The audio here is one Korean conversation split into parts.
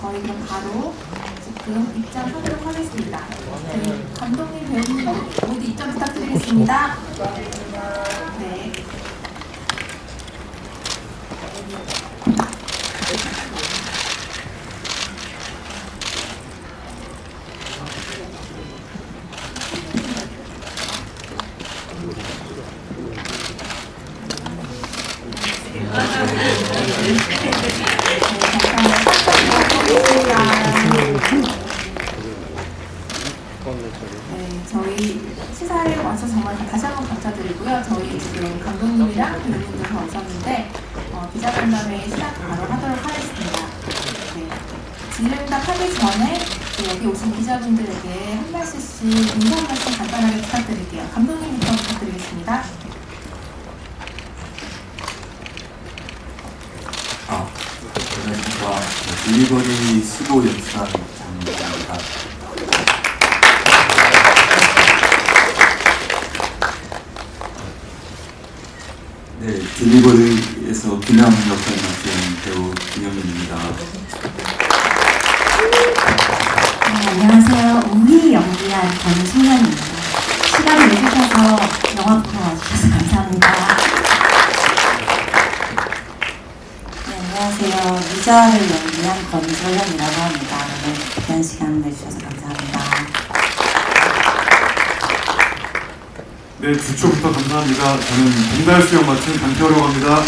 저희 그럼 바로 지금 입장하도록 하겠습니다. 저희 감독님, 배우님 모두 입장 부탁드리겠습니다. 네. 네, 저희 시사에 와서 정말 다시 한번 감사드리고요. 저희 지금 감독님이랑 배우님들 다 오셨는데 기자간담회 시작 바로 하도록 하겠습니다. 네, 질의응답 하기 전에 여기 오신 기자분들에게 한 말씀씩 인사 한 말씀 간단하게 부탁드릴게요. 감독님부터 부탁드리겠습니다. 안녕하십니까. 딜리버리 수고 연수한 장입니다. 네, 딜리버리에서 균형 역할을 맡은 배우 김영민입니다. 네, 안녕하세요. 우희 연기한 권순현입니다. 시간을 내주셔서 영화 보러 와주셔서 감사합니다. 네, 안녕하세요. 유자를 연기한 권소현이라고 합니다. 오늘 귀한 시간 내주셔서 감사합니다. 네, 주초부터 감사합니다. 저는 봉달 수영 맡은 강태호라고 합니다.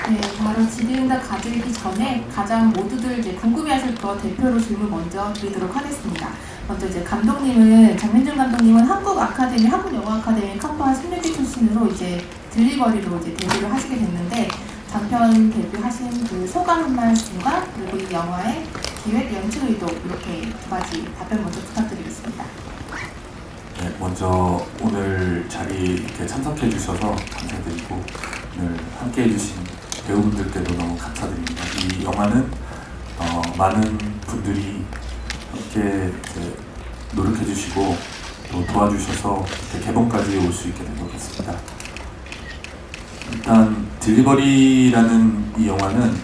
네, 바로 질의응답 가지기 전에 가장 모두들 이제 궁금해하실 거 대표로 질문 먼저 드리도록 하겠습니다. 먼저 이제 감독님은 장민준 감독님은 한국 영화 아카데미 카파 16기 출신으로 이제 딜리버리로 이제 데뷔를 하시게 됐는데 장편 데뷔하신 그 소감 한 말씀과 그리고 이 영화의 기획 연출 의도 이렇게 두 가지 답변 먼저 부탁드리겠습니다. 네, 먼저 오늘 자리 이렇게 참석해 주셔서 감사드리고 오늘 함께 해주신 배우분들께도 너무 감사드립니다. 이 영화는 많은 분들이 함께 노력해 주시고 또 도와주셔서 개봉까지 올 수 있게 된 것 같습니다. 일단 딜리버리라는 이 영화는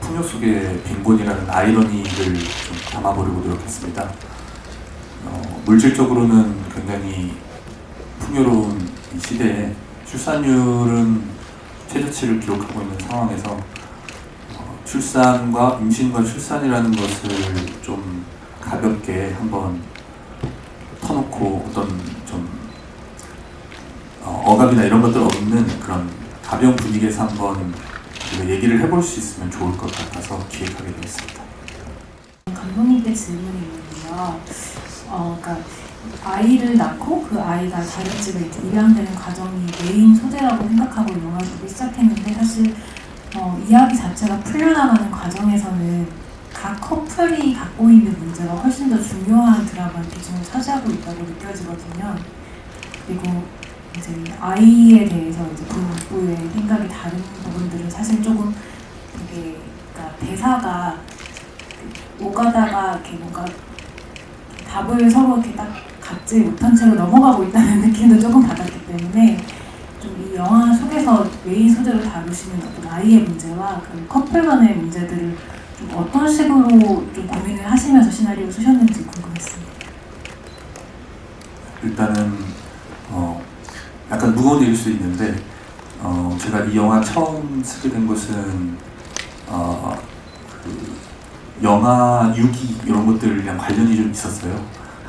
풍요 속의 빈곤이라는 아이러니를 좀 담아보려고 노력했습니다. 물질적으로는 굉장히 풍요로운 이 시대에 출산율은 최저치를 기록하고 있는 상황에서 출산과 임신과 출산이라는 것을 좀 가볍게 한번 터놓고 어떤 좀 억압이나 이런 것들 없는 그런 가벼운 분위기에서 한번 얘기를 해볼 수 있으면 좋을 것 같아서 기획하게 되었습니다. 감독님께 질문이 있는데요. 그러니까 아이를 낳고 그 아이가 다른 집에 이제 입양되는 과정이 메인 소재라고 생각하고 영화를 보기 시작했는데 사실 이야기 자체가 풀려나가는 과정에서는 각 커플이 갖고 있는 문제가 훨씬 더 중요한 드라마의 비중을 차지하고 있다고 느껴지거든요. 그리고 이제 아이에 대해서 이제 부부의 생각이 다른 부분들은 사실 조금 되게 그러니까 대사가 오가다가 이렇게 뭔가 답을 서로 이렇게 딱 갖지 못한 채로 넘어가고 있다는 느낌도 조금 받았기 때문에 좀 이 영화 속에서 메인 소재로 다루시는 어떤 아이의 문제와 그 커플 간의 문제들을 좀 어떤 식으로 좀 고민을 하시면서 시나리오를 쓰셨는지 궁금했습니다. 일단은 약간 무거운 일일 수 있는데 제가 이 영화 처음 쓰게 된 것은 영아 유기 이런 것들이랑 관련이 좀 있었어요.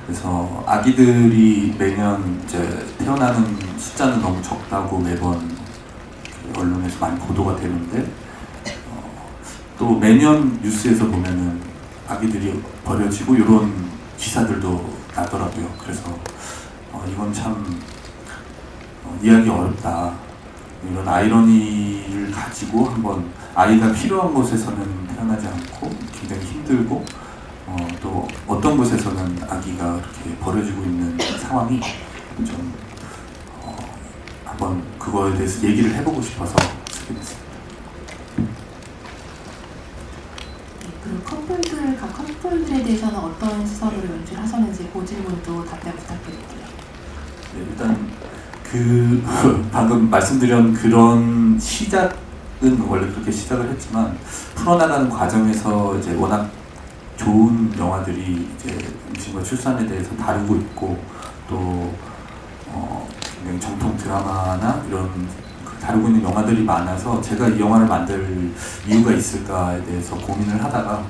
그래서 아기들이 매년 이제 태어나는 숫자는 너무 적다고 매번 언론에서 많이 보도가 되는데 또 매년 뉴스에서 보면은 아기들이 버려지고 이런 기사들도 나더라고요. 그래서 이건 참 이해하기 어렵다. 이런 아이러니를 가지고 한번 아이가 필요한 곳에서는 태어나지 않고 굉장히 힘들고 또 어떤 곳에서는 아기가 이렇게 버려지고 있는 상황이 좀 한번 그거에 대해서 얘기를 해보고 싶어서 쓰게 됐습니다. 네, 각 커플들에 대해서는 어떤 시선으로 연출하셨는지 그 질문도 답변 부탁드릴게요. 네, 일단 방금 말씀드린 그런 시작 원래 그렇게 시작을 했지만 풀어나가는 과정에서 이제 워낙 좋은 영화들이 이제 임신과 출산에 대해서 다루고 있고 또 굉장히 정통 드라마나 이런 다루고 있는 영화들이 많아서 제가 이 영화를 만들 이유가 있을까에 대해서 고민을 하다가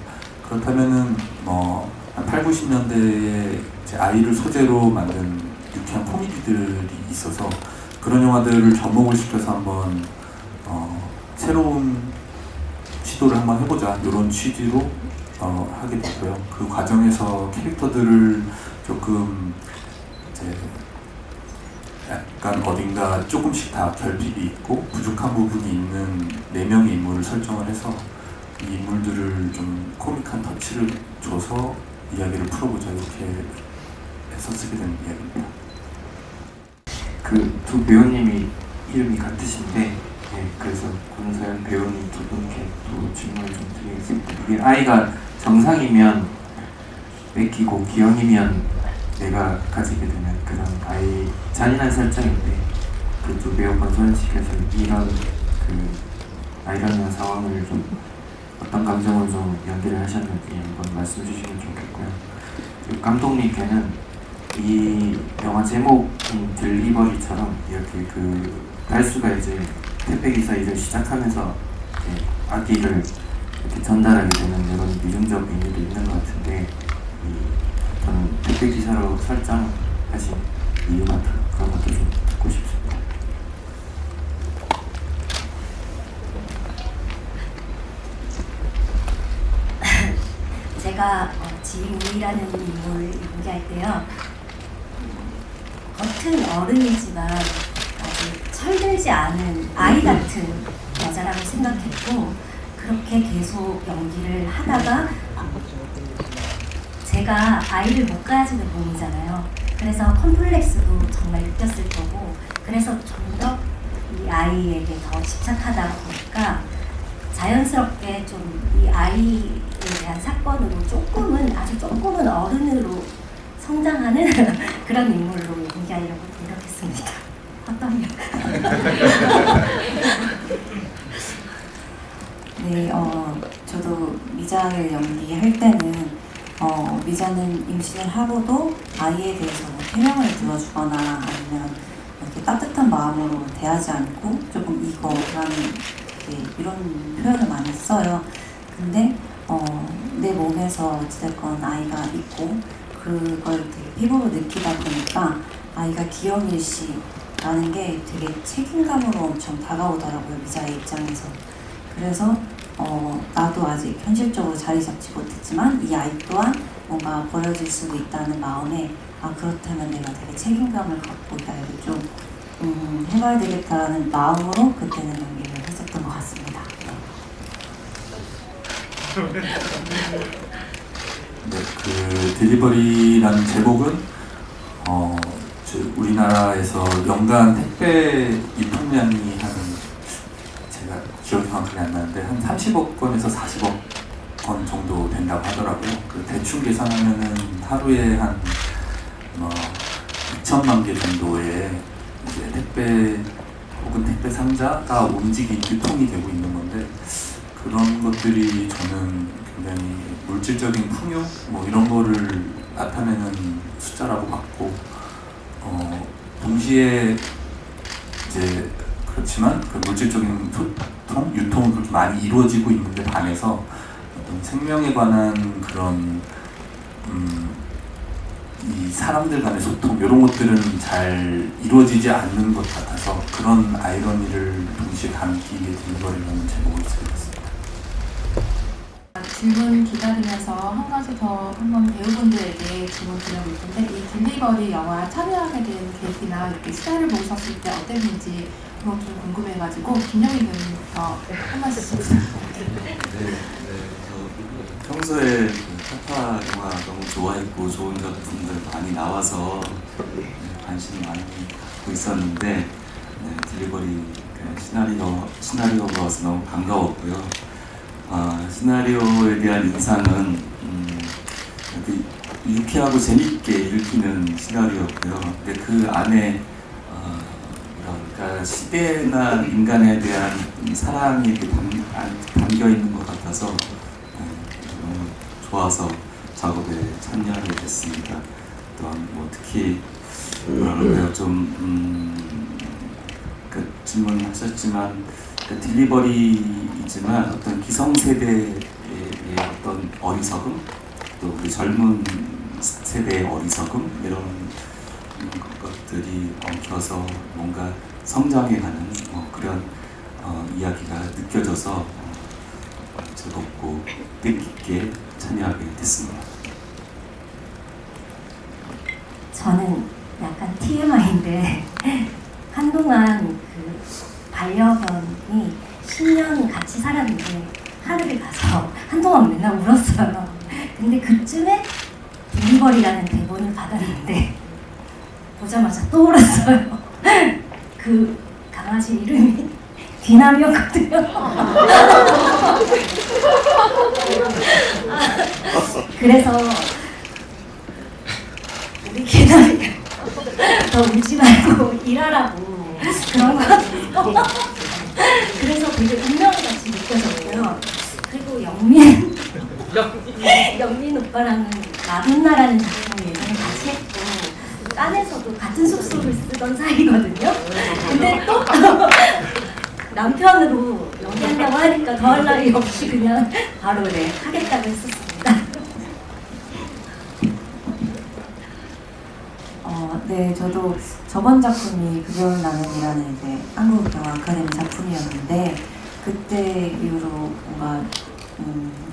그렇다면은 한 8, 90년대에 아이를 소재로 만든 유쾌한 코미디들이 있어서 그런 영화들을 접목을 시켜서 한번 새로운 시도를 한번 해보자 이런 취지로 하게 됐고요. 그 과정에서 캐릭터들을 조금 이제 약간 어딘가 조금씩 다 결핍이 있고 부족한 부분이 있는 4명의 인물을 설정을 해서 이 인물들을 좀 코믹한 터치를 줘서 이야기를 풀어보자 이렇게 해서 쓰게 된 이야기입니다. 그 두 배우님이 이름이 같으신데 그래서 권서연 배우님 두 분께 또 질문을 좀 드리겠습니다. 이게 아이가 정상이면 뺏기고 기형이면 내가 가지게 되는 그런 아이 잔인한 설정인데 그 두 배우 권서연 씨께서 이런 아이라는 상황을 좀 어떤 감정을 좀 연기를 하셨는지 한번 말씀 주시면 좋겠고요. 그리고 감독님께는 이 영화 제목인 딜리버리처럼 이렇게 달수가 이제 택배기사 일을 시작하면서 이제 아기를 이렇게 전달하게 되는 이런 미중적 의미도 있는 것 같은데 저는 택배기사로 설정하신 이유 같은 그런 것도 좀 듣고 싶습니다. 제가 지웅이라는 인물을 연기할 때요, 겉은 어른이지만 아직 철들지 않은 아이 같은 여자라고 생각했고, 그렇게 계속 연기를 하다가 제가 아이를 못 가지는 몸이잖아요. 그래서 컴플렉스도 정말 느꼈을 거고, 그래서 좀 더 이 아이에게 더 집착하다 보니까 자연스럽게 좀 이 아이에 대한 사건으로 아주 조금은 어른으로 성장하는 그런 인물로 연기하려고 노력했습니다. 어떠냐? 네, 저도 미자를 연기할 때는 미자는 임신을 하고도 아이에 대해서 태명을 불러주거나 아니면 이렇게 따뜻한 마음으로 대하지 않고 조금 이거라는 이런 표현을 많이 써요. 근데 내 몸에서 어찌됐건 아이가 있고 그걸 되게 피부로 느끼다 보니까 아이가 기영일씨라는 게 되게 책임감으로 엄청 다가오더라고요, 미자의 입장에서. 그래서 나도 아직 현실적으로 자리 잡지 못했지만 이 아이 또한 뭔가 버려질 수도 있다는 마음에 그렇다면 내가 되게 책임감을 갖고 이 아이를 좀 해봐야 되겠다라는 마음으로 그때는 연기를 했었던 것 같습니다. 네, 그 딜리버리라는 제목은 우리나라에서 연간 택배 유통량이 제가 기억이 정확하게 안 나는데 한 30억 건에서 40억 건 정도 된다고 하더라고요. 그 대충 계산하면은 하루에 한 2천만 개 정도의 이제 택배 혹은 택배 상자가 유통이 되고 있는 건데 그런 것들이 저는 굉장히 물질적인 풍요 이런 거를 나타내는 숫자라고 봤고 동시에 이제 그렇지만 그 물질적인 유통은 그렇게 많이 이루어지고 있는데 반해서 어떤 생명에 관한 그런 이 사람들 간의 소통 이런 것들은 잘 이루어지지 않는 것 같아서 그런 아이러니를 동시에 담기 위해 딜리버리라는 제목을 쓰게 됐습니다. 질문 기다리면서 한 가지 더 한번 배우분들에게 질문 드려볼 텐데 이 딜리버리 영화 참여하게 된 계기나 이렇게 시나리오 보셨을 때 어땠는지 그런 좀 궁금해가지고 김영희 배우님부터 한 말씀 부탁드립니다. 평소에 타파 영화 너무 좋아했고 좋은 작품들 많이 나와서 관심이 많이 갖고 있었는데 딜리버리 시나리오가 와서 너무 반가웠고요. 시나리오에 대한 인상은 유쾌하고 재밌게 읽히는 시나리오였고요. 근데 그 안에 그러니까 시대나 인간에 대한 이 사랑이 이렇게 담겨 있는 것 같아서 너무 좋아서 작업에 참여하게 됐습니다. 또한 뭐 특히 뭐랄까요 그 질문하셨지만 그 딜리버리이지만 어떤 기성세대의 어떤 어리석음 또 그 젊은 세대의 어리석음 이런 것들이 엉켜서 뭔가 성장해가는 그런 이야기가 느껴져서 즐겁고 뜻깊게 참여하게 됐습니다. 저는 약간 TMI인데 한동안 그 반려견이 10년 같이 살았는데 하늘을 가서 한동안 맨날 울었어요. 근데 그쯤에 딜리버리라는 대본을 받았는데 보자마자 또 울었어요. 그 강아지 이름이 귀남이었거든요. 그래서 우리 귀남이가 더 울지 말고 일하라고 그런 거 같아요. 그래서 되게 운명같이 느껴졌고요. 그리고 영민 오빠랑은 나분나라는 작품을 예전에 같이 했고 깐에서도 같은 숙소를 쓰던 사이거든요. 근데 또 남편으로 연기한다고 하니까 더할 나위 없이 그냥 바로 네 하겠다고 했었습니다. 네, 저도 저번 작품이 그별 나눔이라는 이제 한국 영화 아카데미 작품이었는데 그때 이후로 뭔가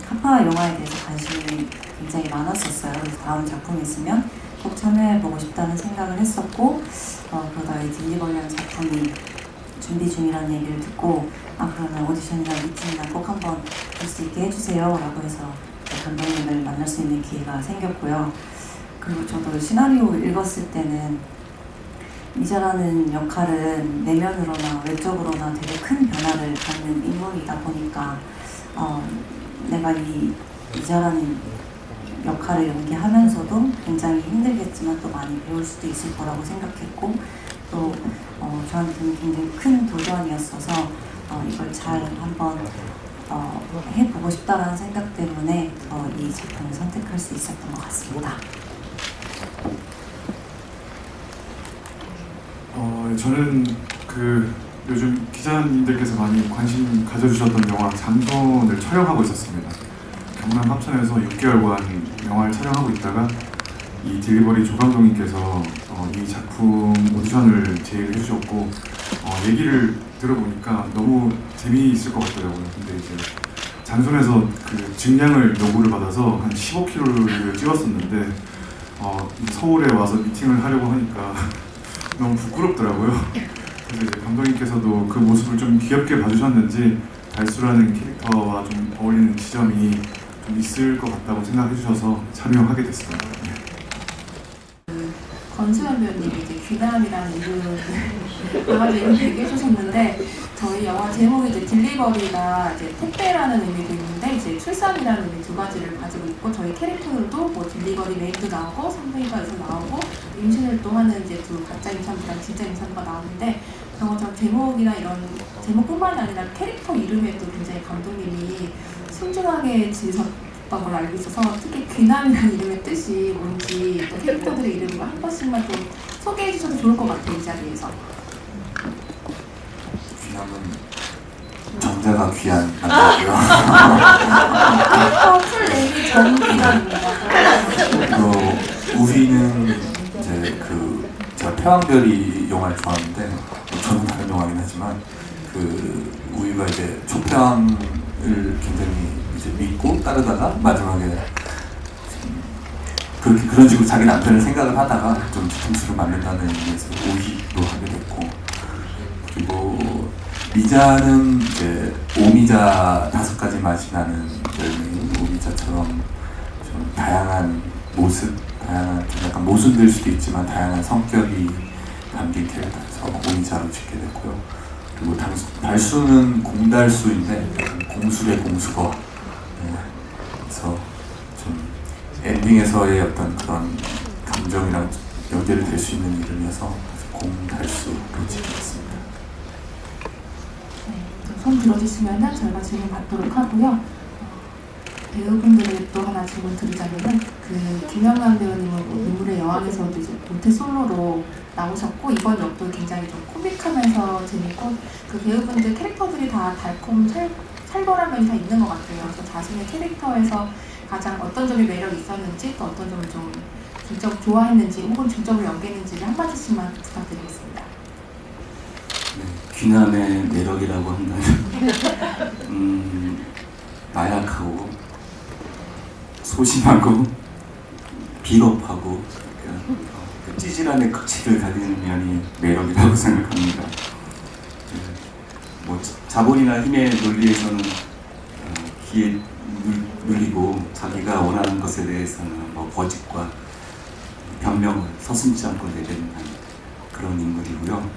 카파 영화에 대해서 관심이 굉장히 많았었어요. 그래서 다음 작품이 있으면 꼭 참여해보고 싶다는 생각을 했었고 그러다가 이 딜리버리라는 작품이 준비 중이라는 얘기를 듣고 그러면 오디션이나 미팅이나 꼭 한번 볼 수 있게 해주세요 라고 해서 감독님을 만날 수 있는 기회가 생겼고요. 그리고 저도 시나리오 읽었을 때는 미자라는 역할은 내면으로나 외적으로나 되게 큰 변화를 갖는 인물이다 보니까 내가 이 미자라는 역할을 연기하면서도 굉장히 힘들겠지만 또 많이 배울 수도 있을 거라고 생각했고 또 저한테는 굉장히 큰 도전이었어서 이걸 잘 한번 해보고 싶다라는 생각 때문에 이 작품을 선택할 수 있었던 것 같습니다. 저는 그 요즘 기자님들께서 많이 관심 가져주셨던 영화 장손을 촬영하고 있었습니다. 경남 합천에서 6개월간 영화를 촬영하고 있다가 이 딜리버리 조 감독님께서 이 작품 오디션을 제의를 해주셨고 얘기를 들어보니까 너무 재미있을 것 같더라고요. 근데 이제 장손에서 그 증량을 요구를 받아서 한 15kg를 찍었었는데 서울에 와서 미팅을 하려고 하니까 너무 부끄럽더라고요. 그래서 이제 감독님께서도 그 모습을 좀 귀엽게 봐주셨는지 달수라는 캐릭터와 좀 어울리는 지점이 좀 있을 것 같다고 생각해 주셔서 참여하게 됐습니다. 권수현 배우님이 이제 귀남이라는 이름을 강아지 이름 얘기해 주셨는데 저희 영화 제목이 이제 딜리버리가 이제 택배라는 의미도 있는데 이제 출산이라는 의미 두 가지를 가지고 있고 저희 캐릭터들도 뭐 딜리버리 메이도 나오고 산부인과에서 나오고 임신을 또 하는 이제 두 가짜 임산부랑 진짜 임산부가 나오는데 그런 것처럼 제목이나 이런 제목뿐만이 아니라 캐릭터 이름에도 굉장히 감독님이 순진하게 지으셨던 걸 알고 있어서 특히 귀남이라는 이름의 뜻이 뭔지 또 캐릭터들의 이름을 한 번씩만 좀 소개해 주셔도 좋을 것 같아요, 이 자리에서. 귀남은 정자가 귀한 남자고요. 풀 네임이 정귀남입니다. 또 우희는 이제 제가 태왕별이 영화를 좋아하는데 저는 다른 영화긴 하지만 그 우희가 이제 초평을 굉장히 이제 믿고 따르다가 마지막에 그런 식으로 자기 남편을 생각을 하다가 좀 뒤통수를 맞는다는 의미에서 우희로 하게 됐고 그리고 미자는 이제 오미자 5가지 맛이 나는 별명인 오미자처럼 좀 다양한 모습, 다양한 좀 약간 모순될 수도 있지만 다양한 성격이 담긴 캐릭터에서 오미자로 짓게 됐고요. 그리고 달수는 공달수인데 공술의 공수거. 네. 그래서 좀 엔딩에서의 어떤 그런 감정이랑 연결이 될 수 있는 이름이어서 공달수로 짓게 됐습니다. 손 들어주시면은 저희가 질문 받도록 하고요. 배우분들에게 또 하나 질문 드리자면은 그 김영란 배우님은 눈물의 여왕에서도 이제 모태솔로로 나오셨고 이번 역도 굉장히 좀 코믹하면서 재밌고 그 배우분들 캐릭터들이 다 달콤 살벌한 면이 다 있는 것 같아요. 그래서 자신의 캐릭터에서 가장 어떤 점이 매력이 있었는지 또 어떤 점을 좀 중점 좋아했는지 혹은 중점을 연기했는지를 한마디씩만 부탁드리겠습니다. 네, 귀남의 매력이라고 한다면 나약하고 소심하고 비겁하고 그 찌질함의 극치를 가리는 면이 매력이라고 생각합니다. 뭐 자본이나 힘의 논리에서는 기에 눌리고 자기가 원하는 것에 대해서는 뭐 거짓과 변명을 서슴지 않고 내뱉는 그런 인물이고요.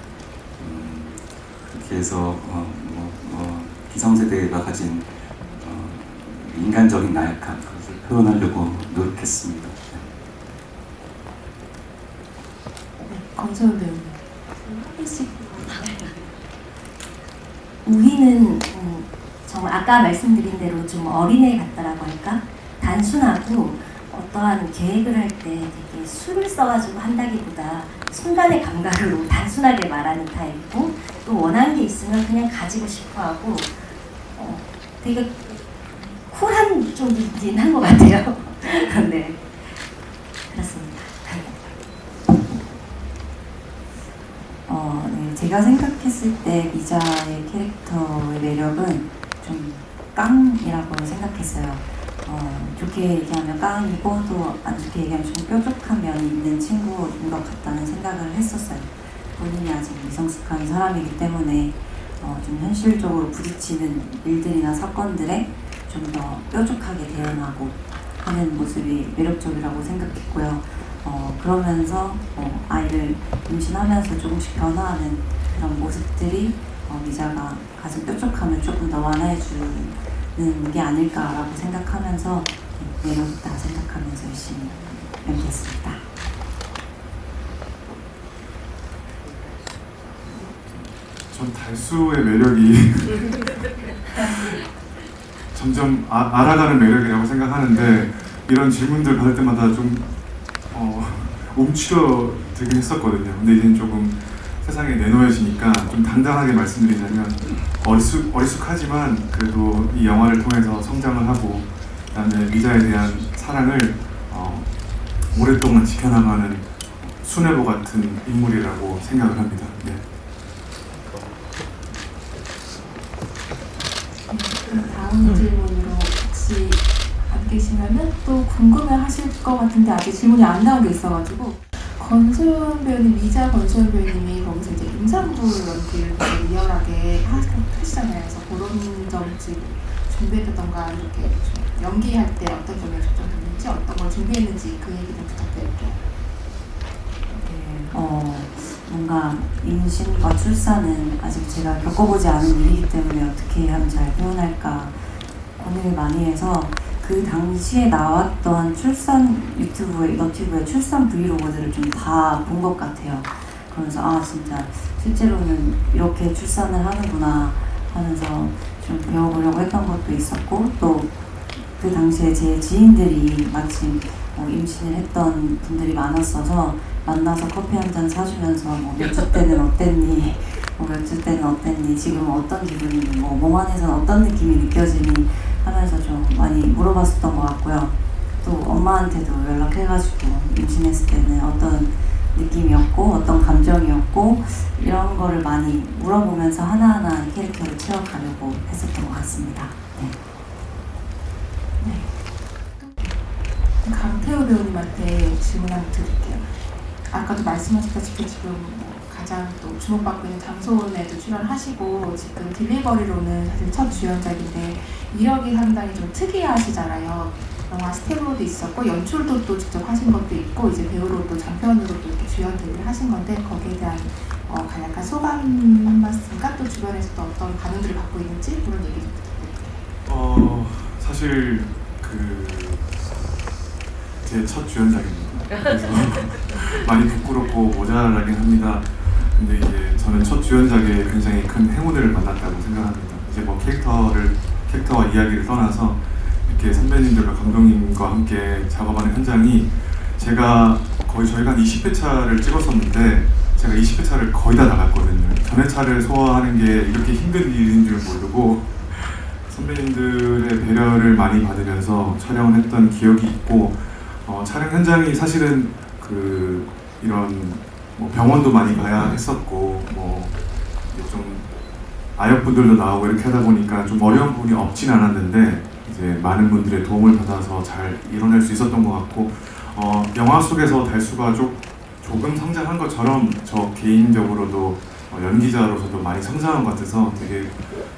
그렇게 해서 기성세대가 가진 인간적인 나약함 그것을 표현하려고 노력했습니다. 권소연 배우님. 우희는 정말 아까 말씀드린 대로 좀 어린애 같다라고 할까? 단순하고 어떠한 계획을 할 때 되게 수를 써가지고 한다기보다 순간의 감각으로 단순하게 말하는 타입이고 또 원하는 게 있으면 그냥 가지고 싶어하고 되게 쿨한 쪽이긴 한 것 같아요. 네, 그렇습니다. 네, 제가 생각했을 때 미자의 캐릭터의 매력은 좀 깡이라고 생각했어요. 좋게 얘기하면 깡이고 또 안 좋게 얘기하면 좀 뾰족한 면이 있는 친구인 것 같다는 생각을 했었어요. 본인이 아직 미성숙한 사람이기 때문에 좀 현실적으로 부딪히는 일들이나 사건들에 좀 더 뾰족하게 대응하고 하는 모습이 매력적이라고 생각했고요. 그러면서 아이를 임신하면서 조금씩 변화하는 그런 모습들이 미자가 가진 뾰족함을 조금 더 완화해주는 게 아닐까라고 생각하면서 매력있다 생각하면서 열심히 연기했습니다. 전 달수의 매력이 점점 알아가는 매력이라고 생각하는데 이런 질문들 받을 때마다 좀 움츠려 들긴 했었거든요. 근데 이제는 조금 세상에 내놓여지니까 좀 당당하게 말씀드리자면 어리숙하지만 그래도 이 영화를 통해서 성장을 하고 그다음에 미자에 대한 사랑을 오랫동안 지켜나가는 수뇌보 같은 인물이라고 생각을 합니다. 네. 다음 질문으로 혹시 안 계시면은 또 궁금해하실 것 같은데 아직 질문이 안 나온 게 있어가지고 권소연 배우님, 미자 권소연 배우님이 거기서 이제 임산부 연기를 되게 리얼하게 하시잖아요. 그래서 그런 점 지금 준비했던가 이렇게 좀 연기할 때 어떤 점에 초점했는지 어떤 걸 준비했는지 그 얘기 좀 부탁드릴게요. 뭔가 임신과 출산은 아직 제가 겪어보지 않은 일이기 때문에 어떻게 하면 잘 표현할까 고민을 많이 해서 그 당시에 나왔던 출산 너튜브에 출산 브이로그들을 좀 다 본 것 같아요. 그러면서 진짜 실제로는 이렇게 출산을 하는구나 하면서 좀 배워보려고 했던 것도 있었고 또 그 당시에 제 지인들이 마침 임신을 했던 분들이 많았어서 만나서 커피 한 잔 사주면서 몇 주 때는 어땠니? 몇 주 때는 어땠니? 지금 어떤 기분이니? 몸 안에서는 어떤 느낌이 느껴지니? 하면서 좀 많이 물어봤었던 것 같고요. 또 엄마한테도 연락해가지고 임신했을 때는 어떤 느낌이었고 어떤 감정이었고 이런 거를 많이 물어보면서 하나하나 캐릭터를 채워가려고 했었던 것 같습니다. 네. 강태우 배우님한테 질문 한번 드릴게요. 아까도 말씀하셨다시피 지금 가장 또 주목받고 있는 장소에도 출연하시고 지금 딜리버리로는 사실 첫 주연작인데 이력이 상당히 좀 특이하시잖아요. 영화 스텝으로도 있었고 연출도 또 직접 하신 것도 있고 이제 배우로 또 장편으로도 이렇게 주연 데뷔를 하신 건데 거기에 대한 약간 소감 한 말씀과 또 주변에서도 어떤 반응들을 받고 있는지 그런 얘기 좀 부탁드릴게요. 사실 제 첫 주연작입니다. 그래서 많이 부끄럽고 모자라긴 합니다. 근데 이제 저는 첫 주연작에 굉장히 큰 행운을 만났다고 생각합니다. 이제 뭐 캐릭터와 이야기를 떠나서 이렇게 선배님들과 감독님과 함께 작업하는 현장이 제가 거의 저희가 한 20회차를 찍었었는데 제가 20회차를 거의 다 나갔거든요. 전회차를 소화하는 게 이렇게 힘든 일인 줄 모르고 선배님들의 배려를 많이 받으면서 촬영을 했던 기억이 있고 촬영 현장이 사실은 이런 뭐 병원도 많이 가야 했었고 뭐 좀 아역분들도 나오고 이렇게 하다 보니까 좀 어려운 부분이 없진 않았는데 이제 많은 분들의 도움을 받아서 잘 이뤄낼 수 있었던 것 같고 영화 속에서 달수가 조금 성장한 것처럼 저 개인적으로도 연기자로서도 많이 성장한 것 같아서 되게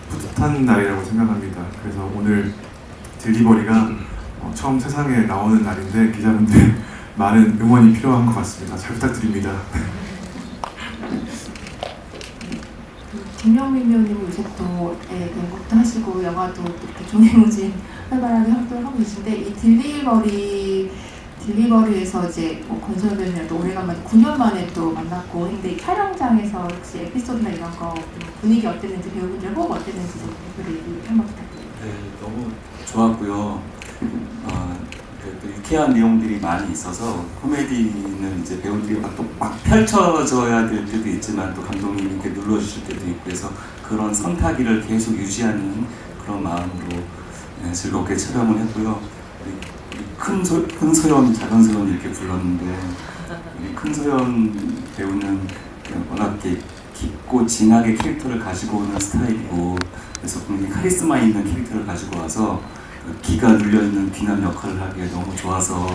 뿌듯한 날이라고 생각합니다. 그래서 오늘 딜리버리가 처음 세상에 나오는 날인데 기자분들 많은 응원이 필요한 것 같습니다. 잘 부탁드립니다. 김영민 배우님은 요새 또 연극도 하시고 영화도 이렇게 종횡무진 활발하게 활동하고 계신데 이 딜리버리에서 이제 뭐 권소연 배우님도 오래간만에 9년 만에 또 만났고 근데 촬영장에서 혹시 에피소드나 이런 거 분위기 어땠는지 배우분들 호흡 어땠는지 좀 얘기 한번 부탁드립니다. 네, 너무 좋았고요. 또 유쾌한 내용들이 많이 있어서 코미디는 이제 배우들이 막 펼쳐져야 될 때도 있지만 또 감독님이 이렇게 눌러주실 때도 있고 해서 그런 성타기를 계속 유지하는 그런 마음으로 즐겁게 촬영을 했고요. 큰 소연, 작은 소연 이렇게 불렀는데 우리 큰 소연 배우는 워낙 깊고 진하게 캐릭터를 가지고 오는 스타일이고 그래서 굉장히 카리스마 있는 캐릭터를 가지고 와서 기가 눌려있는 비남 역할을 하기에 너무 좋아서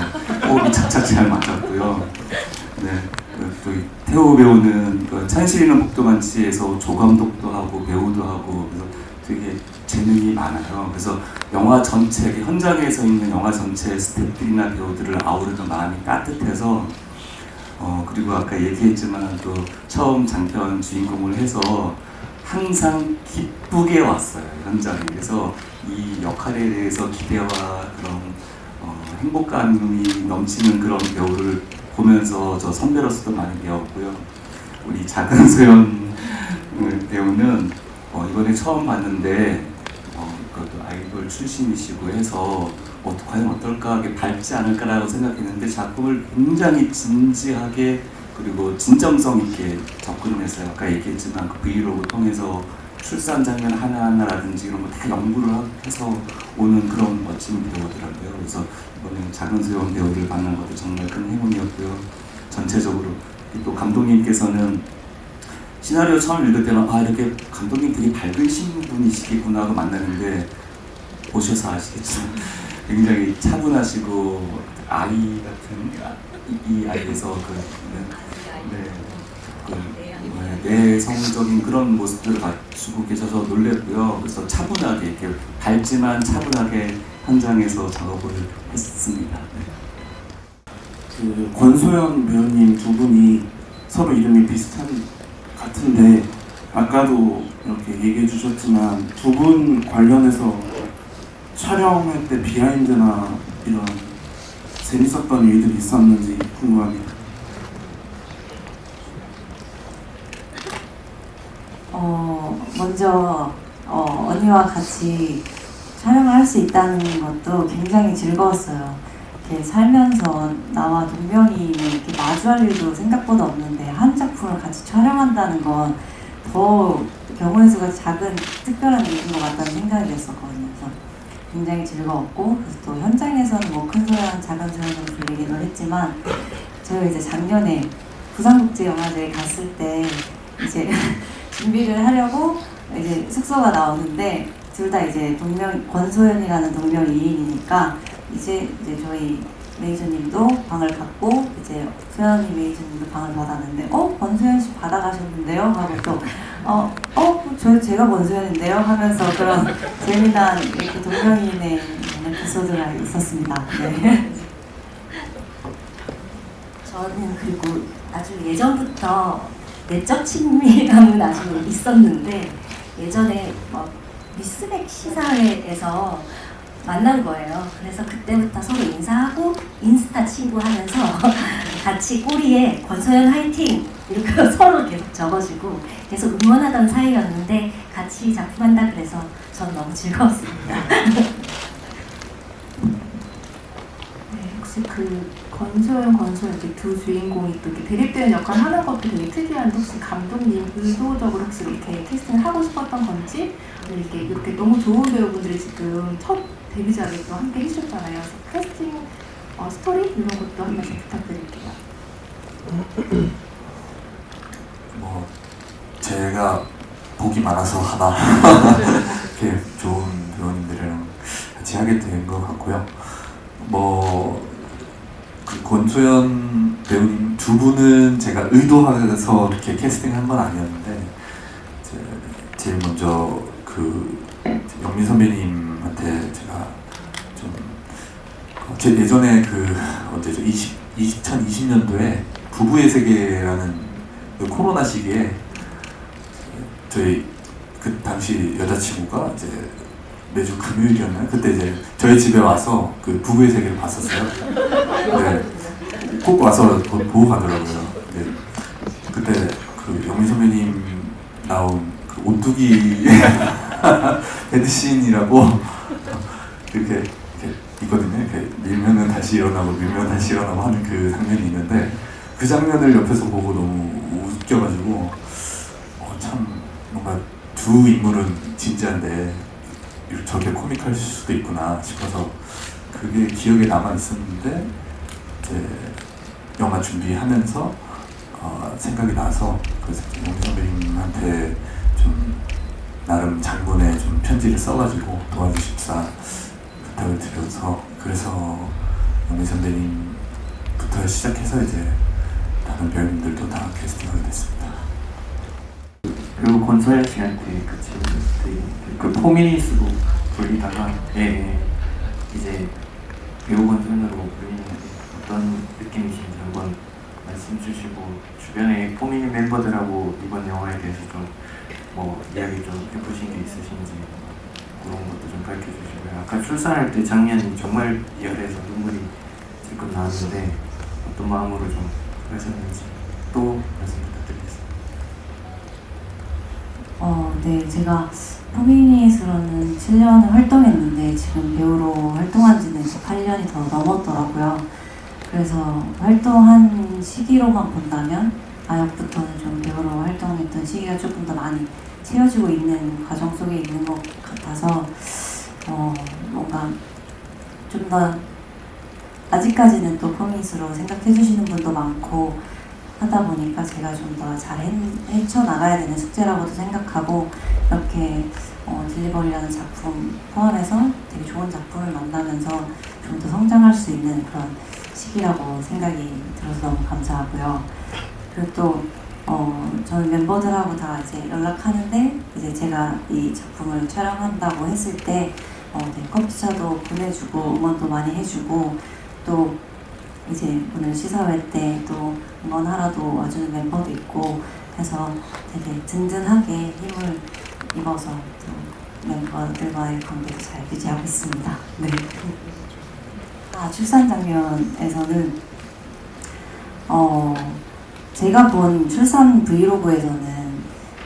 호흡이 착착 잘 맞았고요. 네, 또 태호 배우는 찬실이는 복도만치에서 조감독도 하고 배우도 하고 그래서 되게 재능이 많아요. 그래서 영화 전체, 현장에서 있는 영화 전체 스태프들이나 배우들을 아우르는 마음이 따뜻해서 그리고 아까 얘기했지만 또 처음 장편 주인공을 해서 항상 기쁘게 왔어요, 현장에. 그래서 이 역할에 대해서 기대와 그런 행복감이 넘치는 그런 배우를 보면서 저 선배로서도 많이 배웠고요. 우리 작은 소연 배우는 이번에 처음 봤는데 그것도 아이돌 출신이시고 해서 과연 어떨까 하게 밝지 않을까라고 생각했는데 작품을 굉장히 진지하게 그리고 진정성 있게 접근을 했어요. 아까 얘기했지만 그 브이로그 통해서 출산 장면 하나하나라든지 이런 거 다 연구를 해서 오는 그런 멋진 배우더라고요. 그래서 이번에 작은 소연 배우를 만난 것도 정말 큰 행운이었고요. 전체적으로 또 감독님께서는 시나리오 처음 읽을 때는 이렇게 감독님 되게 밝으신 분이시겠구나 하고 만나는데 보셔서 아시겠지만 굉장히 차분하시고 아이 같은 이 아이에서 내성적인 그런 모습들을 갖추고 계셔서 놀랬고요. 그래서 차분하게 이렇게 밝지만 차분하게 현장에서 작업을 했습니다. 네. 권소연 배우님 두 분이 서로 이름이 같은데 아까도 이렇게 얘기해 주셨지만 두 분 관련해서 촬영할 때 비하인드나 이런 재밌었던 일들이 있었는지 궁금합니다. 먼저 언니와 같이 촬영을 할 수 있다는 것도 굉장히 즐거웠어요. 이렇게 살면서 나와 동명이인을 이렇게 마주할 일도 생각보다 없는데 한 작품을 같이 촬영한다는 건 더 경우의 수가 작은 특별한 일인 것 같다는 생각이 했었거든요. 그래서 굉장히 즐거웠고 그래서 또 현장에서는 뭐 큰 소연, 작은 소연으로 불리기도 했지만 제가 이제 작년에 부산국제영화제에 갔을 때 이제 준비를 하려고 이제 숙소가 나오는데 둘 다 이제 권소연이라는 동명이인이니까 이제 저희 매니저님도 방을 받고 이제 소연이 매니저님도 방을 받았는데 권소연 씨 받아가셨는데요? 하고 또 제가 권소연인데요? 하면서 그런 재미난 이렇게 동명이인의 에피소드가 있었습니다. 네. 저는 그리고 아주 예전부터 내적 친밀감은 아주 있었는데 예전에 미스백 시사회에서 만난 거예요. 그래서 그때부터 서로 인사하고 인스타 친구 하면서 같이 꼬리에 권소연 화이팅 이렇게 서로 계속 적어주고 계속 응원하던 사이였는데 같이 작품한다 그래서 전 너무 즐거웠습니다. 네, 혹시 그 권소연 이렇게 두 주인공이 또 이렇게 대립되는 역할을 하는 것도 되게 특이한데 혹시 감독님 의도적으로 혹시 이렇게 캐스팅을 하고 싶었던 건지 이렇게 너무 좋은 배우분들이 지금 첫 데뷔작에 또 함께 해주셨잖아요. 그래서 캐스팅 스토리 이런 것도 한 말씀 부탁드릴게요. 뭐 제가 복이 많아서 하나 이렇게 좋은 배우님들이랑 같이 하게 된 것 같고요. 뭐 그 권소연 배우님 두 분은 제가 의도해서 이렇게 캐스팅한 건 아니었는데 제일 먼저 그 영민 선배님한테 제가 좀 제 예전에 그 언제죠? 2020년도에 부부의 세계라는 그 코로나 시기에 저희 그 당시 여자친구가 이제 매주 금요일이었나요? 그때 이제 저희 집에 와서 그 부부의 세계를 봤었어요. 네, 꼭 와서 보고 가더라고요. 네, 그때 그 영민 선배님 나온 그 오뚜기 배드신이라고 이렇게 있거든요. 이렇게 밀면은 다시 일어나고 밀면 다시 일어나고 하는 그 장면이 있는데 그 장면을 옆에서 보고 너무 웃겨가지고 참 뭔가 두 인물은 진지한데 저렇게 코믹할 수도 있구나 싶어서 그게 기억에 남아 있었는데 이제 영화 준비하면서 생각이 나서 그래서 영민 선배님한테 좀 나름 장문에 좀 편지를 써가지고 도와주십사 부탁을 드려서 그래서 영민 선배님부터 시작해서 이제 다른 배우님들도 다 캐스팅하게 됐습니다. 그리고 권서연 씨한테 그 포미닛으로 불리다가 이제 배우 권소연으로 불리는 어떤 느낌이신지 한번 말씀 주시고 주변에 포미닛 멤버들하고 이번 영화에 대해서 좀 뭐 이야기 좀 해보신 게 있으신지 그런 것도 좀 밝혀주시고요. 아까 출산할 때 장면이 정말 리얼해서 눈물이 질끔 나왔는데 어떤 마음으로 좀 하셨는지 또 말씀 부탁드리겠습니다. 네, 제가 포미닛으로는 7년을 활동했는데 지금 배우로 활동한 지는 이제 8년이 더 넘었더라고요. 그래서 활동한 시기로만 본다면 아역부터는 좀 배우로 활동했던 시기가 조금 더 많이 채워지고 있는 과정 속에 있는 것 같아서 뭔가 좀 더 아직까지는 또 포미닛으로 생각해 주시는 분도 많고 하다 보니까 제가 좀 더 잘 헤쳐나가야 되는 숙제라고도 생각하고 이렇게 딜리버리라는 작품 포함해서 되게 좋은 작품을 만나면서 좀 더 성장할 수 있는 그런 시기라고 생각이 들어서 너무 감사하고요. 그리고 또 저는 멤버들하고 다 이제 연락하는데 이제 제가 이 작품을 촬영한다고 했을 때 커피차도 보내주고 응원도 많이 해주고 또 이제 오늘 시사회 때 또 응원하러도 와주는 멤버도 있고 해서 되게 든든하게 힘을 입어서 또 멤버들과의 관계도 잘 유지하고 있습니다. 네. 출산 장면에서는 제가 본 출산 브이로그에서는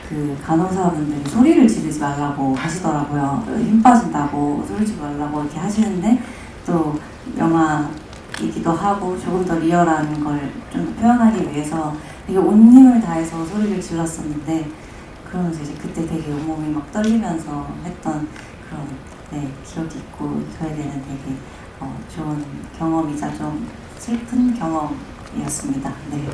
그 간호사분들이 소리를 지르지 말라고 하시더라고요. 힘 빠진다고 소리 지르지 말라고 이렇게 하시는데 또 영화이기도 하고 조금 더 리얼한 걸 좀 표현하기 위해서 되게 온 힘을 다해서 소리를 질렀었는데 그러면서 이제 그때 되게 온몸이 막 떨리면서 했던 그런 기억이 있고 저에게는 되게 좋은 경험이자 좀 슬픈 경험이었습니다. 네.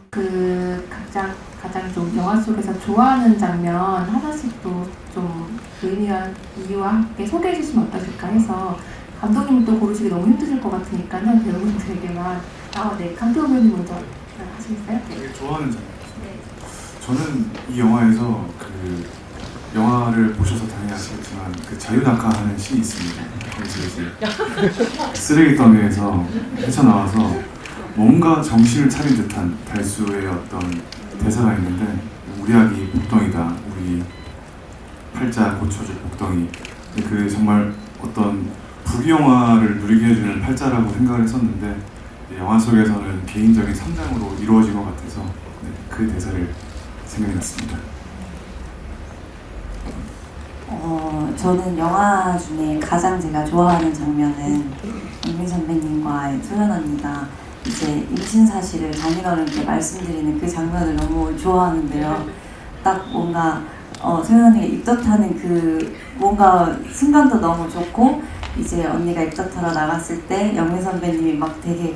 그 가장 좀 영화 속에서 좋아하는 장면 하나씩 또좀 의미와 이유와 함께 소개해 주시면 어떠실까 해서 감독님 또 고르시기 너무 힘드실 것 같으니까는 배우분들에게만 네, 강태호 배우님 먼저 하시겠어요? 되게 좋아하는 장면. 저는 이 영화에서 그 영화를 보셔서 당연히 아시겠지만 그 자유낙하 하는 씬이 있습니다. 거기서 이제 쓰레기더미에서 헤쳐나와서 뭔가 정신을 차린 듯한 달수의 어떤 대사가 있는데 우리 아기 복덩이다, 우리 팔자 고쳐줄 복덩이. 그 정말 어떤 부귀영화를 누리게 해주는 팔자라고 생각을 했었는데 영화 속에서는 개인적인 성장으로 이루어진 것 같아서 그 대사를 생각이 났습니다. 저는 영화 중에 가장 제가 좋아하는 장면은 영민 선배님과 소연 언니가 이제 임신 사실을 장인어른께 말씀드리는 그 장면을 너무 좋아하는데요. 딱 뭔가 소연 언니가 입덧하는 그 뭔가 순간도 너무 좋고, 이제 언니가 입덧하러 나갔을 때 영민 선배님이 막 되게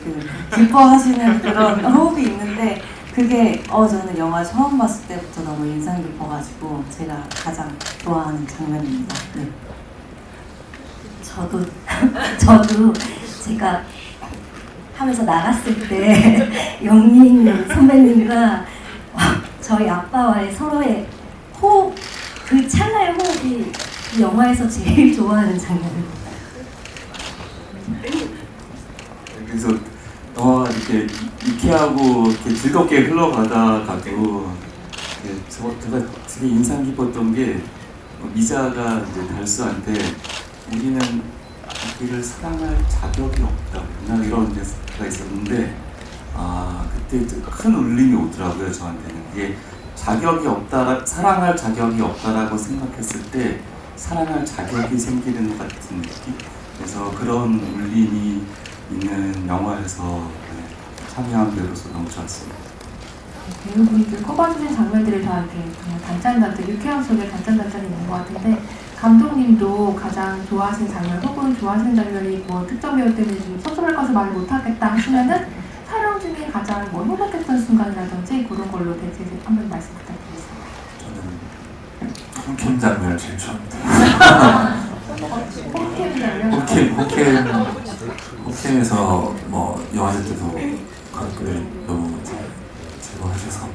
기뻐하시는 그런 호흡이 있는데, 그게 저는 영화 처음 봤을 때부터 너무 인상 깊어가지고 제가 가장 좋아하는 장면입니다. 네. 저도 제가 하면서 나갔을 때 영민 선배님과 저희 아빠와의 서로의 호흡, 그 찰나의 호흡이 이 영화에서 제일 좋아하는 장면입니다. 그래서 이렇게 유쾌하고 이렇게 즐겁게 흘러가다가도 제가 되게 인상 깊었던 게 미자가 이제 달수한테 우리는 우리를 사랑할 자격이 없다 이런 데가 있었는데 그때 큰 울림이 오더라고요. 저한테는 이게 자격이 없다, 사랑할 자격이 없다라고 생각했을 때 사랑할 자격이 생기는 것 같은 느낌. 그래서 그런 울림이 있는 영화에서 참여한 배우로서 너무 좋았습니다. 배우분들 꼽아주신 장면들이 다 이렇게 그냥 단짠단짠, 유쾌함 속에 단짠단짠이 있는 것 같은데, 감독님도 가장 좋아하시는 장면 혹은 좋아하시는 장면이 뭐 특정 배우 때문에 좀 섭섭할 것을 말을 못하겠다 하시면은 촬영 중에 가장 뭐 행복했던 순간이라든지 그런 걸로 대체 한번 말씀 부탁드리겠습니다. 저는 홈캠 장면을 제일 좋아합니다. 홈캠 장면? 홈캠에서 뭐 영화제 때도 관객들 너무 제거하셔서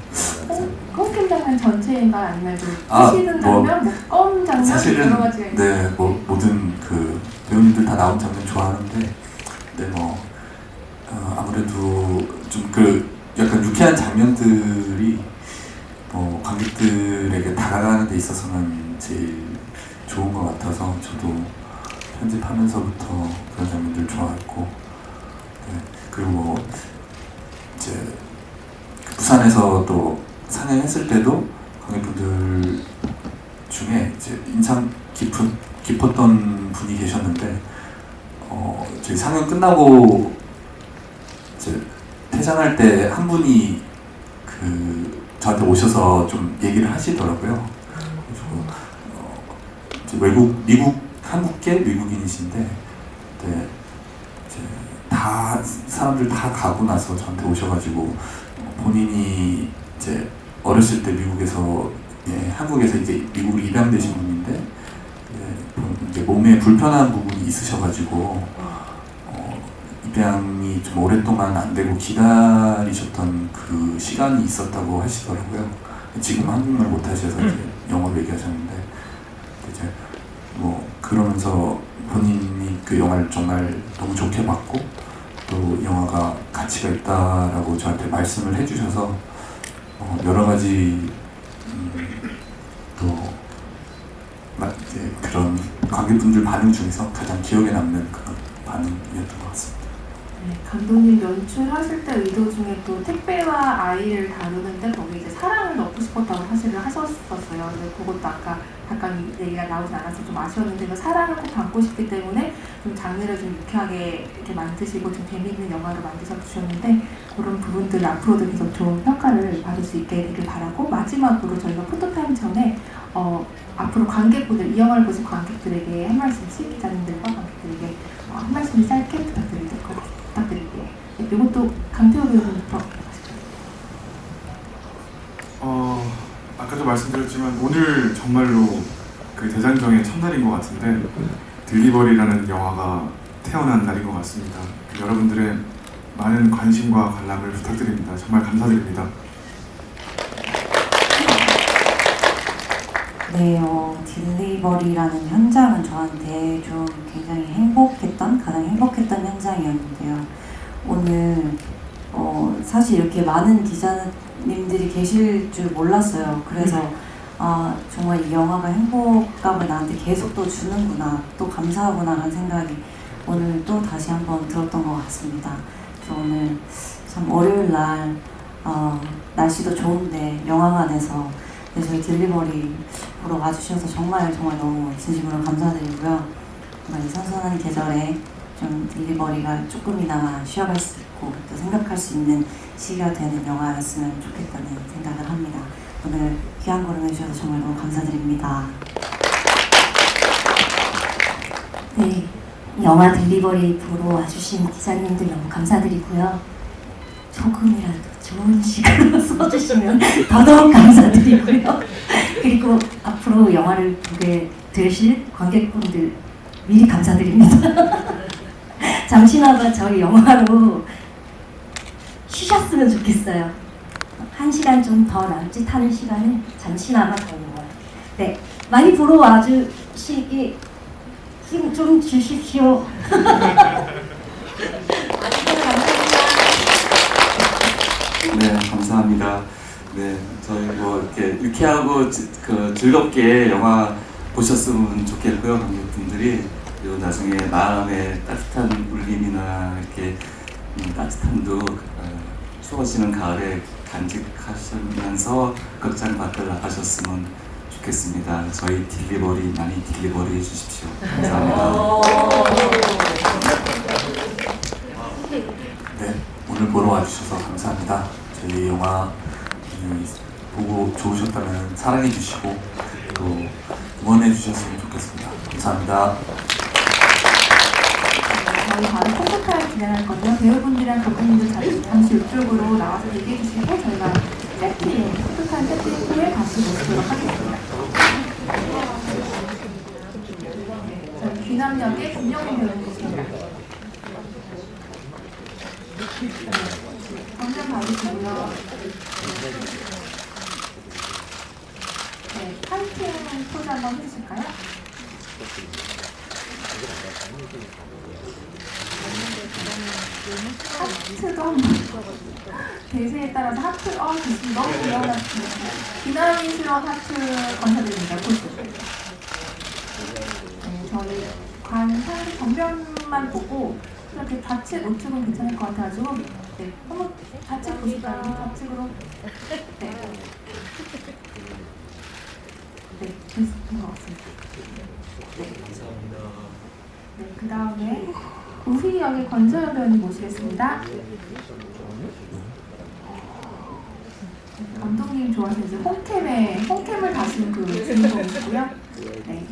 홈캠 장면 전체인가 아니면 쓰시는 장면, 껌 장면 사실은 여러 가지가 모든 배우님들 다 나온 장면 좋아하는데, 아무래도 좀 약간 유쾌한 장면들이 관객들에게 다가가는 데 있어서는 제일 좋은 것 같아서 저도 편집하면서부터 그런 장면들 좋아했고, 그리고 이제 부산에서 또 상영했을 때도 관객분들 중에 이제 인상 깊었던 분이 계셨는데, 저희 상영 끝나고 이제 퇴장할 때 한 분이 저한테 오셔서 좀 얘기를 하시더라고요. 그래서 한국계 미국인이신데, 이제 사람들 다 가고 나서 저한테 오셔가지고 본인이 이제 어렸을 때 미국에서 한국에서 이제 미국으로 입양되신 분인데, 이제 몸에 불편한 부분이 있으셔가지고 입양이 좀 오랫동안 안 되고 기다리셨던 그 시간이 있었다고 하시더라고요. 지금 한국말 못 하셔서 이제 영어로 얘기하셨는데, 이제 그러면서 본인이 그 영화를 정말 너무 좋게 봤고 또 영화가 가치가 있다라고 저한테 말씀을 해주셔서 여러 가지 또 이제 그런 관객분들 반응 중에서 가장 기억에 남는 그런 반응이었던 것 같습니다. 네, 감독님 연출하실 때 의도 중에 또 택배와 아이를 다루는데 거기 이제 사랑을 넣고 싶었다고 사실을 하셨었어요. 근데 그것도 아까 잠깐 얘기가 나오지 않아서 좀 아쉬웠는데, 그 사랑을 꼭 담고 싶기 때문에 좀 장르를 좀 유쾌하게 이렇게 만드시고 좀 재미있는 영화로 만드셔주셨는데, 그런 부분들 앞으로도 계속 좋은 평가를 받을 수 있게 되길 바라고, 마지막으로 저희가 포토타임 전에 앞으로 관객분들, 이 영화를 보신 관객들에게 한 말씀씩, 기자님들과 관객들에게 한 말씀 짧게 부탁드릴게요. 이것도 강태호 배우님부터. 아까도 말씀드렸지만 오늘 정말로 그 대장정의 첫날인 것 같은데, 딜리버리라는 영화가 태어난 날인 것 같습니다. 여러분들의 많은 관심과 관람을 부탁드립니다. 정말 감사드립니다. 네, 딜리버리라는 현장은 저한테 좀 굉장히 가장 행복했던 현장이었는데요. 오늘 사실 이렇게 많은 기자님들이 계실 줄 몰랐어요. 그래서 정말 이 영화가 행복감을 나한테 계속 또 주는구나, 또 감사하구나 하는 생각이 오늘 또 다시 한번 들었던 것 같습니다. 그래서 오늘 참 월요일 날 날씨도 좋은데 영화관에서 저희 딜리버리 보러 와주셔서 정말 너무 진심으로 감사드리고요. 정말 이 선선한 계절에 좀 딜리버리가 조금이나마 쉬어갈 수 있고 또 생각할 수 있는 시기가 되는 영화였으면 좋겠다는 생각을 합니다. 오늘 귀한 걸음 해주셔서 정말 너무 감사드립니다. 네, 영화 딜리버리 보러 와주신 기자님들 너무 감사드리고요. 조금이라도 좋은 시간을 써주시면 더더욱 감사드리고요. 그리고 앞으로 영화를 보게 되실 관객분들 미리 감사드립니다. 잠시나마 저희 영화로 쉬셨으면 좋겠어요. 1시간 좀 더 남짓하는 시간을 잠시나마 더 영화. 네, 많이 보러 와주시기 힘 좀 주십시오. 네, 감사합니다. 네, 저희 뭐 이렇게 유쾌하고 즐겁게 영화 보셨으면 좋겠고요, 관객분들이. 그리고 나중에 마음에 따뜻한 울림이나 이렇게 따뜻함도 추워지는 가을에 간직하시면서 극장 밖을 나가셨으면 좋겠습니다. 저희 딜리버리 많이 딜리버리 해주십시오. 감사합니다. 네, 오늘 보러 와주셔서 감사합니다. 저희 영화 보고 좋으셨다면 사랑해 주시고 또 응원해 주셨으면 좋겠습니다. 감사합니다. 저희 바로 콘서트를 진행할 건데요. 배우분들이랑 감독님들 잠시 이쪽으로 나와서 얘기해 주시고 저희가 세트에 콘서트 세트에 다시 모시도록 하겠습니다. 저희 귀남역의 김영희 배우님이십니다. 정면 봐주시고요. 네, 파이팅 포즈 한번 해주실까요? 하트도 한번 대세에 따라서 하트 좋습니다. 너무 귀여운 하트 디나미스러운 하트 감사드립니다. 포즈. 네, 저희 관상 정면만 보고 이렇게 좌측 우측은 괜찮을 것 같아가지고 네, 한번 좌측 보실까요? 좌측으로 네, 네, 됐는 것 같습니다. 네, 감사합니다. 네, 그 다음에 우휘 역의 권서연 배우님 모시겠습니다. 감독님 좋아하시는 이제 홈캠을 다시는 그 주인공이시고요. 네.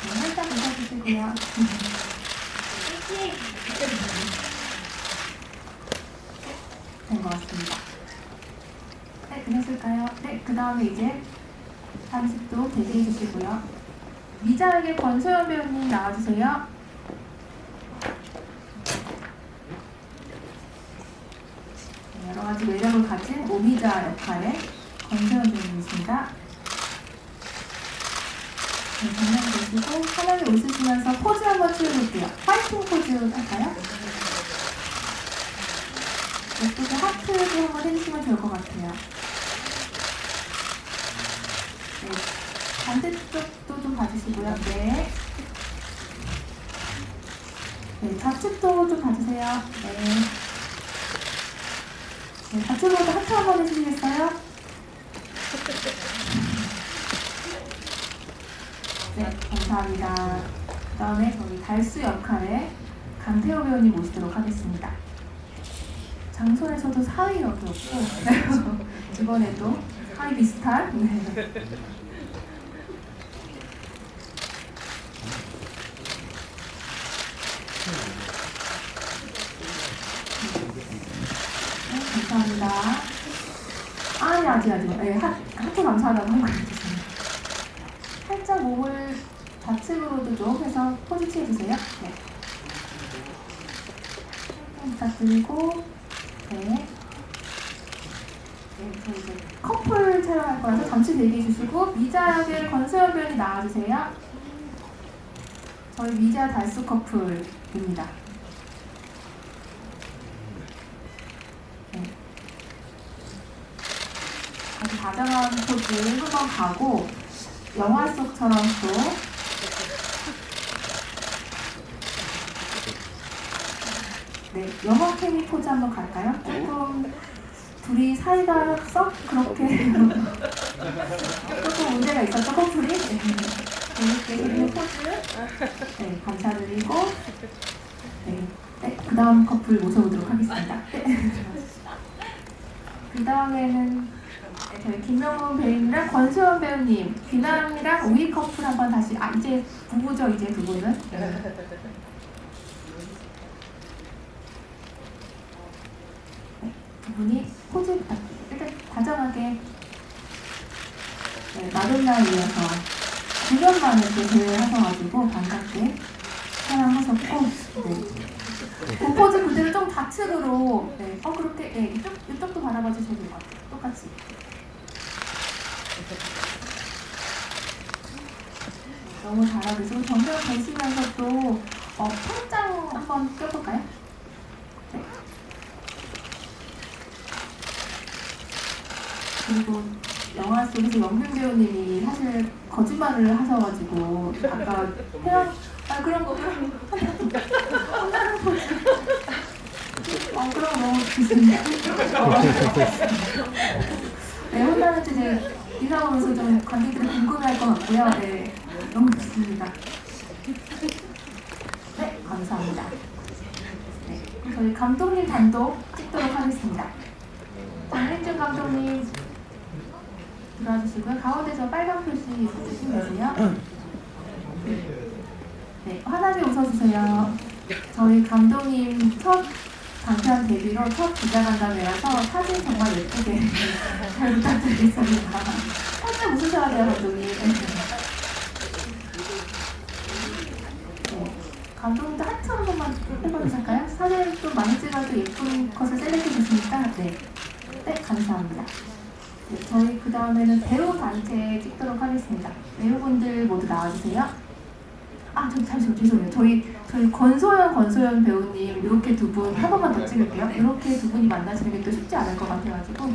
네, 살짝 웃어주시고요. 된 것 같습니다. 네, 되셨을까요? 네, 그 다음에 이제 단식도 대기해 주시고요. 미자에게 권소연 배우님 나와주세요. 네, 여러 가지 매력을 가진 오미자 역할의 권소연 배우님이십니다. 네, 정면 보시고 화면에 웃으시면서 포즈 한번 취해볼게요. 파이팅 포즈 할까요? 이쪽에 하트도 한번 해주시면 좋을 것 같아요. 네, 반대쪽도 좀 봐주시고요. 네. 네, 좌측도 좀 봐주세요. 네. 네, 좌측으로도 하트 한번 해주시겠어요? 네, 감사합니다. 그 다음에 저희 달수 역할의 강태호 배우님 모시도록 하겠습니다. 장소에서도 사위 역이었고 이번에도 사위 비슷한 네. 네, 감사합니다. 아직. 네, 하트 감사하다고 한 거예요. 살짝 몸을 좌측으로도 좀 해서 포즈 취해주세요. 네. 부탁드리고 네. 네, 저 이제 커플 촬영할 거라서 잠시 대기해 주시고 미자 역의 권소연 배우님 나와주세요. 저희 미자 달수 커플입니다. 다정한 포즈 한번 가고 영화 속처럼 또 네, 영화 케미 포즈 한번 갈까요? 조금 둘이 사이가 썩 그렇게 조금 문제가 있었죠, 커플이? 네. 재밌게 그리는 포즈 네, 감사드리고 네, 그 다음 커플 모셔보도록 하겠습니다. 그 다음에는 저희 김명훈 배우님이랑 권수현 배우님, 귀남이랑 우희 커플 한번 다시 이제 부부죠, 이제 두 분은. 두 분이 포즈 부탁드립니다. 일단 다정하게 마돈나에 이어서 9년 만에 또 대회하셔가지고 반갑게 촬영하셨고 그 포즈 그대로 좀 좌측으로 그렇게 이쪽도 바라봐 주셔도 될 것 같아요. 똑같이 너무 잘하시고 정면 보시면서 또 팔짱 한번 껴볼까요? 네. 그리고 영화 속에서 영균 배우님이 사실 거짓말을 하셔가지고 아까 그런 거 혼나는 포즈 그런 거 너무 좋습니다. 네, 혼나는 주제 이사 오면서 좀 관객들이 궁금해할 것 같고요. 네, 너무 좋습니다. 네, 감사합니다. 네, 저희 감독님 단독 찍도록 하겠습니다. 장민준 감독님 들어와 주시고요. 가운데서 빨간 표시 있으시면 되세요. 네, 환하게 웃어주세요. 저희 감독님 첫 장편 데뷔로 첫 기자간담회라서 사진 정말 예쁘게 잘 부탁드리겠습니다. 살짝 웃으셔야 돼요, 감독님. 네. 감독님도 하트 한 번만 해봐주실까요? 사진 좀 많이 찍어도 예쁜 것을 셀렉해 주시니까 네, 감사합니다. 네, 저희 그 다음에는 배우 단체 찍도록 하겠습니다. 배우분들 모두 나와주세요. 잠시만요. 죄송해요. 저희 권소연 배우님 이렇게 두 분 한 번만 더 찍을게요. 이렇게 두 분이 만나시는 게 또 쉽지 않을 것 같아가지고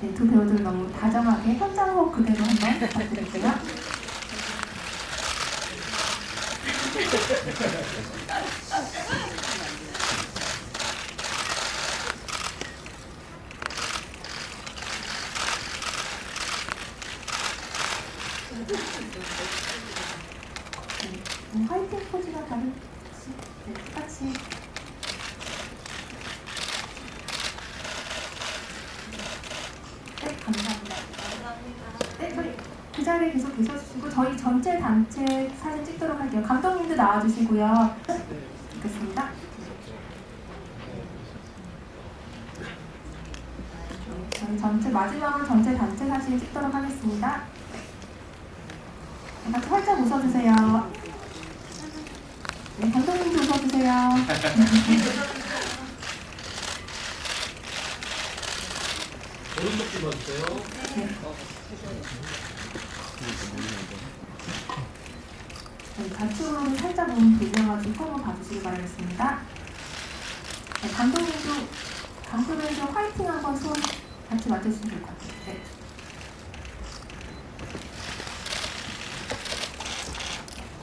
네, 두 배우들 너무 다정하게 현장호 그대로 한번 부탁드릴게요. 화이팅 포즈가 다른 똑같이 네, 감사합니다. 네, 저희 그 자리에 계속 계셔주시고 저희 전체 단체 사진 찍도록 할게요. 감독님도 나와주시고요. 좋겠습니다. 저희 마지막으로 전체 단체 사진 찍도록 하겠습니다. 같이 활짝 웃어주세요. 네, 감독님도 웃어주세요. 오른쪽 찍어주세요. 네. 네, 좌측으로 살짝 몸 돌려가지고 한번 봐주시기 바라겠습니다. 네, 감독님도 화이팅 한번 손 같이 맞춰주시면 될 것 같아요. 네.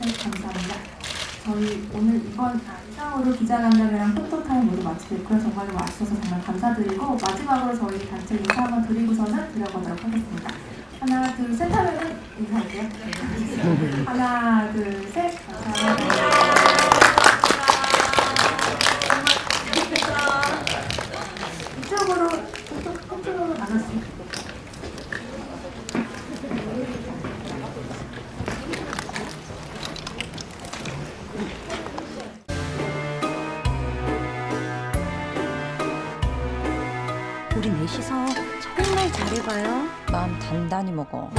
네, 감사합니다. 저희 오늘 이상으로 기자간담회랑 포토타임 모두 마치고 있고요. 정말 와주셔서 정말 감사드리고 마지막으로 저희 단체 인사 한번 드리고서는 드려보도록 하겠습니다. 하나, 둘, 셋 하면은 인사할게요. 하나, 둘, 셋. 감사합니다. 이쪽으로 나눴습니다. 우리 넷이서 정말 잘해봐요. 마음 단단히 먹어.